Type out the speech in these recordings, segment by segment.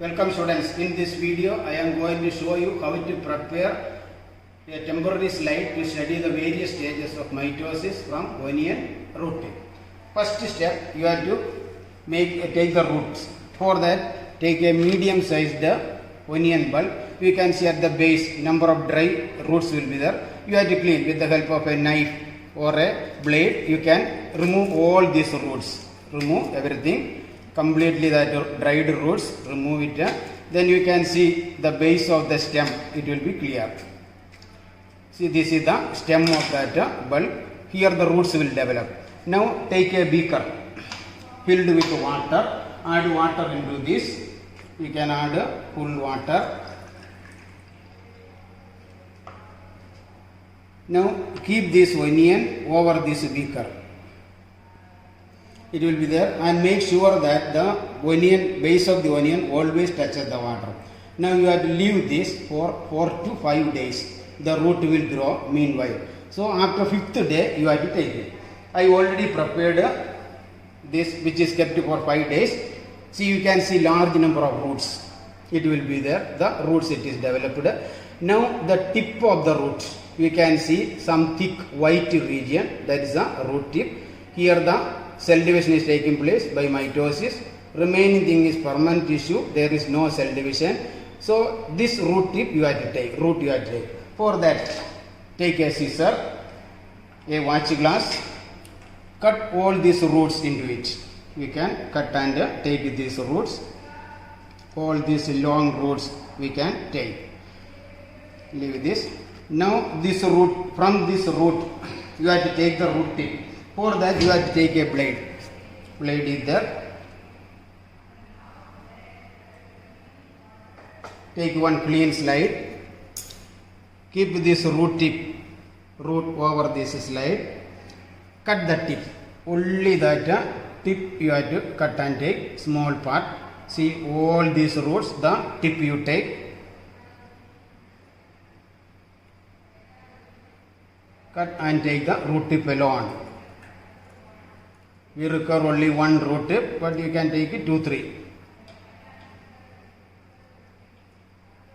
Welcome students. In this video I am going to show you how to prepare a temporary slide to study the various stages of mitosis from onion root tip. First step, you have to take the roots. For that, take a medium sized onion bulb. You can see at the base number of dry roots will be there. You have to clean with the help of a knife or a blade. You can remove all these roots. Remove everything. Completely that dried roots, remove it. Then you can see the base of the stem, it will be clear. See, this is the stem of that bulb. Here the roots will develop. Now take a beaker filled with water, add water into this. You can add full water. Now keep this onion over this beaker. It will be there, and make sure that the base of the onion always touches the water. Now you have to leave this for 4 to 5 days. The root will grow meanwhile. So after 5th day you have to take it. I already prepared this, which is kept for 5 days. See, you can see large number of roots. It will be there. The roots it is developed. Now the tip of the root, you can see some thick white region, that is the root tip. Here the cell division is taking place by mitosis. Remaining thing is permanent tissue. There is no cell division. So this root tip you have to take. For that, take a scissor, a watch glass, cut all these roots into it. We can cut and take these roots. All these long roots we can take. Leave this. Now this root, from this root you have to take the root tip. For that you have to take a blade. Blade is there. Take one clean slide. Keep this root over this slide. Cut the tip. Only that tip you have to cut and take small part. See all these roots, the tip you take. Cut and take the root tip alone. We require only one root tip, but you can take it 2-3.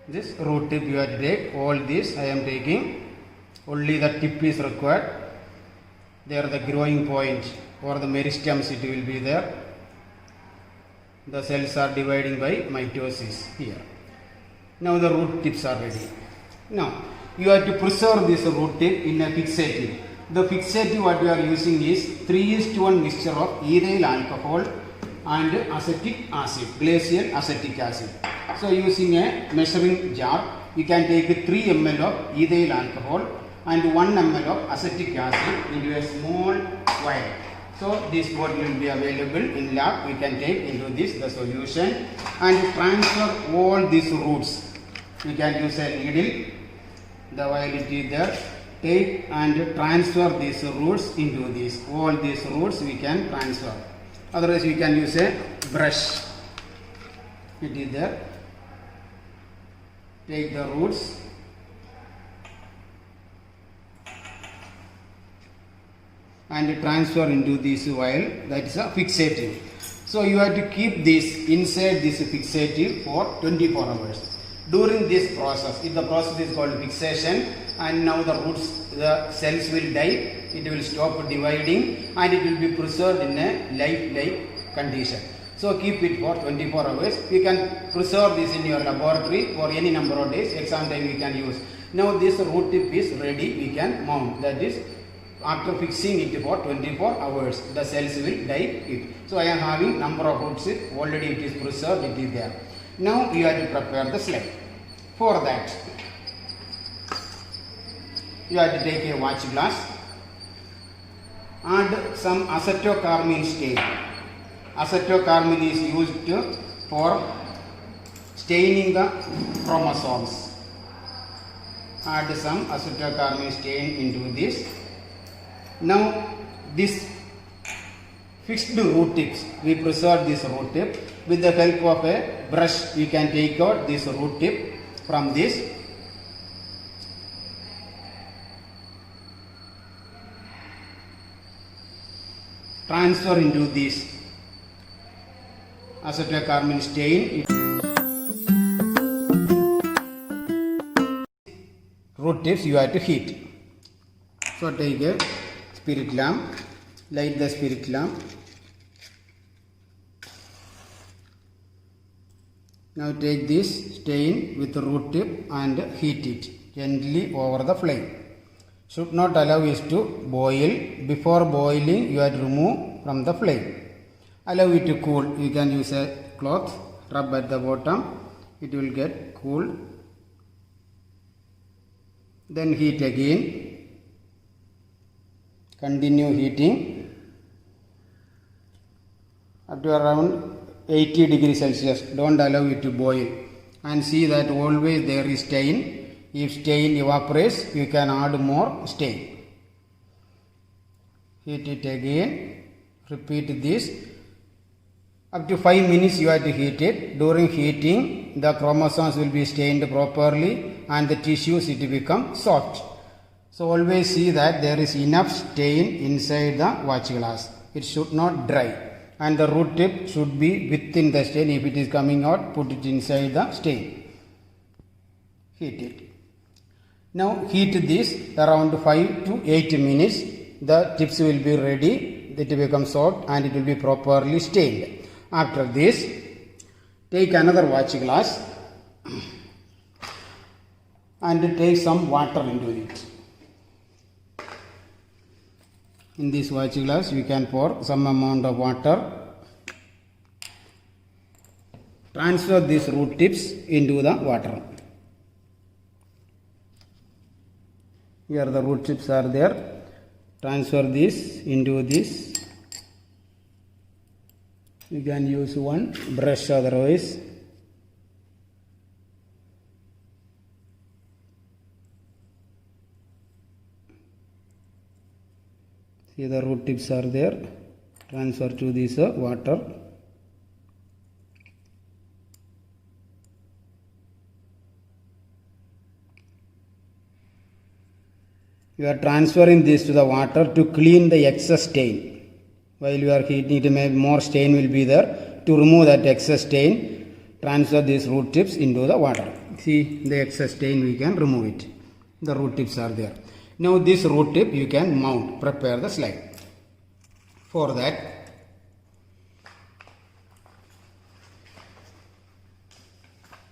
This root tip you have to take. All this I am taking. Only the tip is required. There the growing point or the meristems it will be there. The cells are dividing by mitosis here. Now the root tips are ready. Now you have to preserve this root tip in a fixative. The fixative what we are using is 3:1 mixture of ethyl alcohol and acetic acid, glacial acetic acid. So using a measuring jar, you can take 3 ml of ethyl alcohol and 1 ml of acetic acid into a small vial. So this bottle will be available in lab. We can take into this the solution and transfer all these roots. We can use a needle. The vial is there. Take and transfer these roots into this. All these roots we can transfer. Otherwise we can use a brush. It is there. Take the roots. And transfer into this vial. That is a fixative. So you have to keep this inside this fixative for 24 hours. During this process, if the process is called fixation, and now the roots, the cells will die, it will stop dividing and it will be preserved in a lifelike condition. So keep it for 24 hours. You can preserve this in your laboratory for any number of days. Exam time we can use. Now this root tip is ready, we can mount. That is, after fixing it for 24 hours, the cells will die it. So I am having number of roots, already it is preserved, it is there. Now you have to prepare the slide. For that, you have to take a watch glass, add some acetocarmine stain. Acetocarmine is used for staining the chromosomes. Add some acetocarmine stain into this. Now this fixed root tips, we preserve this root tip. With the help of a brush, you can take out this root tip from this. Transfer into this acetocarmine stain. root tips you have to heat. So take a spirit lamp, light the spirit lamp. Now take this stain with the root tip and heat it gently over the flame. Should not allow it to boil. Before boiling, you have to remove from the flame. Allow it to cool. You can use a cloth, rub at the bottom. It will get cool. Then heat again. Continue heating up to around 80 degrees Celsius. Don't allow it to boil. And see that always there is stain. If stain evaporates, you can add more stain. Heat it again. Repeat this. Up to 5 minutes you have to heat it. During heating, the chromosomes will be stained properly and the tissues it will become soft. So always see that there is enough stain inside the watch glass. It should not dry. And the root tip should be within the stain. If it is coming out, put it inside the stain. Heat it. Now heat this around 5 to 8 minutes. The tips will be ready. It will become soft and it will be properly stained. After this, take another watch glass and take some water into it. In this watch glass, you can pour some amount of water. Transfer these root tips into the water. Here the root tips are there. Transfer this into this. You can use one brush otherwise. See the root tips are there. Transfer to this water. You are transferring this to the water to clean the excess stain. While you are heating it, maybe more stain will be there. To remove that excess stain, transfer these root tips into the water. See the excess stain, we can remove it. The root tips are there. Now this root tip you can mount. Prepare the slide. For that,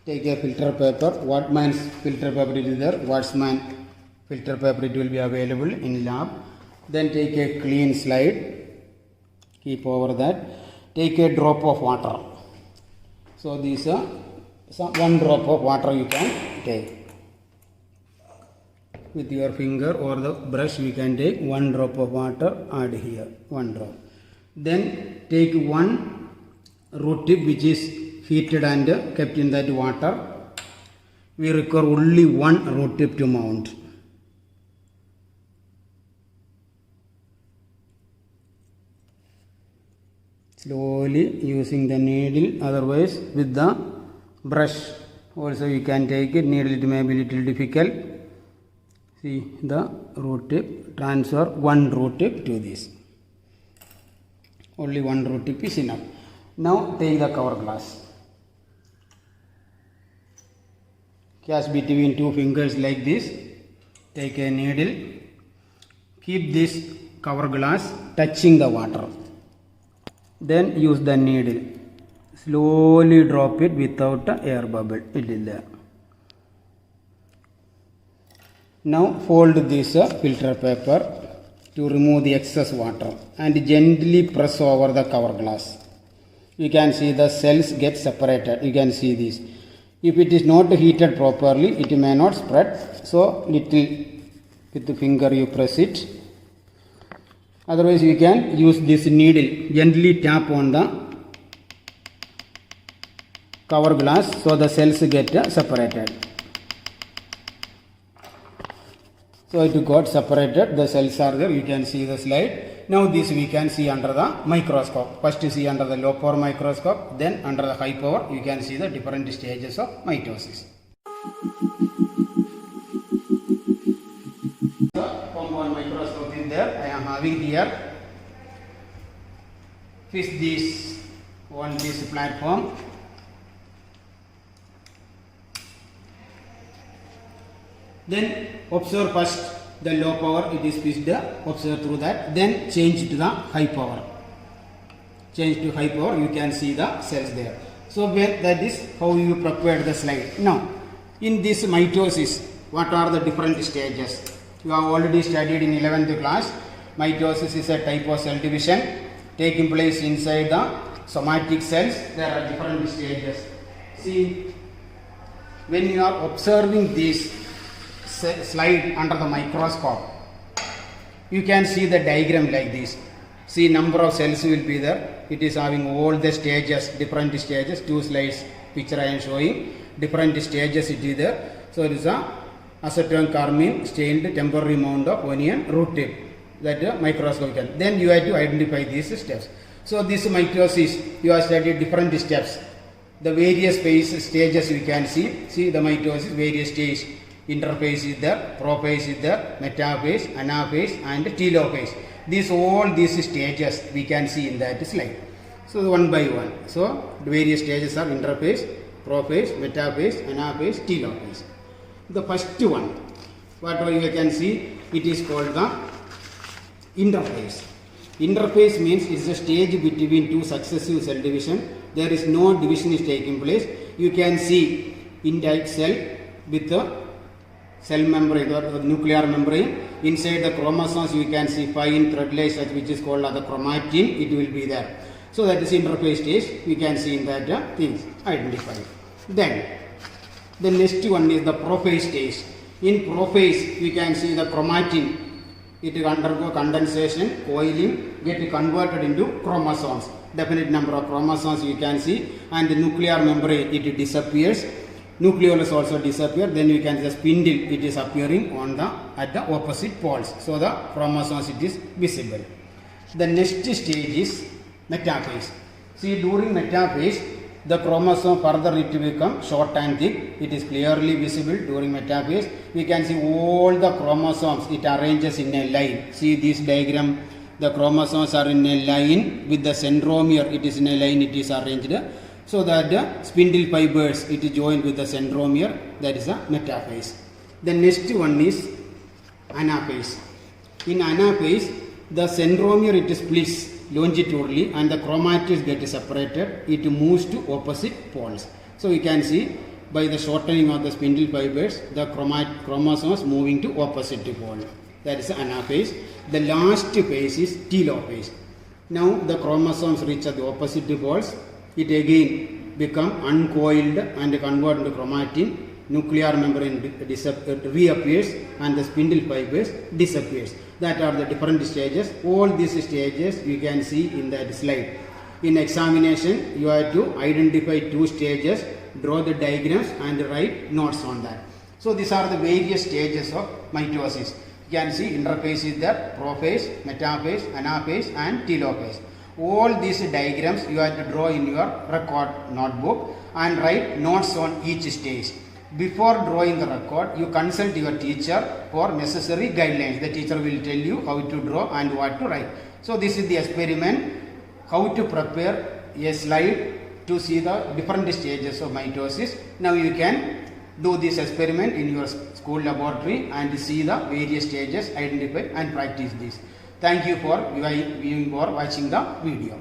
take a filter paper. Wattman's filter paper is there. Wattsman filter paper, it will be available in lab. Then take a clean slide. Keep over that. Take a drop of water. So this one drop of water you can take. With your finger or the brush we can take one drop of water, add here, one drop. Then take one root tip which is heated and kept in that water. We require only one root tip to mount. Slowly using the needle, otherwise with the brush also you can take it. Needle it may be little difficult. See the root tip, transfer one root tip to this. Only one root tip is enough. Now take the cover glass. Catch between two fingers like this. Take a needle. Keep this cover glass touching the water. Then use the needle. Slowly drop it without an air bubble. It is there. Now fold this filter paper to remove the excess water and gently press over the cover glass. You can see the cells get separated. You can see this. If it is not heated properly, it may not spread. So little with the finger you press it. Otherwise you can use this needle. Gently tap on the cover glass so the cells get separated. So it got separated, the cells are there, you can see the slide. Now this we can see under the microscope. First you see under the low power microscope, then under the high power you can see the different stages of mitosis. The compound microscope is there, I am having here. Fix this on this platform. Then observe first the low power, it is switched, observe through that, then change to the high power. Change to high power, you can see the cells there. So that is how you prepare the slide. Now, in this mitosis, what are the different stages? You have already studied in 11th class. Mitosis is a type of cell division taking place inside the somatic cells. There are different stages. See, when you are observing this slide under the microscope, you can see the diagram like this. See, number of cells will be there. It is having all the stages, different stages. Two slides picture I am showing. Different stages it is there. So it is a acetone carmine stained temporary mound of onion root tip that microscope can. Then you have to identify these steps. So this mitosis, you have studied different steps. The various stages you can see. See the mitosis, various stages. Interphase is there, prophase is there, metaphase, anaphase and telophase. All these stages we can see in that slide. So one by one. So the various stages are interphase, prophase, metaphase, anaphase, telophase. The first one, what you can see, it is called the interphase. Interphase means it is a stage between two successive cell division. There is no division is taking place. You can see intact cell with the cell membrane or the nuclear membrane. Inside the chromosomes you can see fine thread-like structure which is called the chromatin. It will be there. So that is interphase stage. We can see in that things identified. Then the next one is the prophase stage. In prophase we can see the chromatin. It will undergo condensation, coiling, get converted into chromosomes. Definite number of chromosomes you can see, and the nuclear membrane it disappears. Nucleolus also disappear. Then you can see the spindle, it is appearing on at the opposite poles. So the chromosomes it is visible. The next stage is metaphase. See, during metaphase, the chromosome further it will become short and thick. It is clearly visible during metaphase. We can see all the chromosomes, it arranges in a line. See this diagram, the chromosomes are in a line with the centromere, it is in a line, it is arranged. So that the spindle fibers, it is joined with the centromere, that is a metaphase. The next one is anaphase. In anaphase, the centromere it splits longitudinally and the chromatids get separated, it moves to opposite poles. So we can see by the shortening of the spindle fibers, the chromosomes moving to opposite pole. That is anaphase. The last phase is telophase. Now the chromosomes reach the opposite poles, it again become uncoiled and converted into chromatin. Nuclear membrane reappears and the spindle fibers disappears. That are the different stages. All these stages you can see in that slide. In examination, you have to identify two stages, draw the diagrams and write notes on that. So these are the various stages of mitosis. You can see interphase is there, prophase, metaphase, anaphase and telophase. All these diagrams you have to draw in your record notebook and write notes on each stage. Before drawing the record, you consult your teacher for necessary guidelines. The teacher will tell you how to draw and what to write. So this is the experiment, how to prepare a slide to see the different stages of mitosis. Now you can do this experiment in your school laboratory and see the various stages, identify and practice this. Thank you for viewing or watching the video.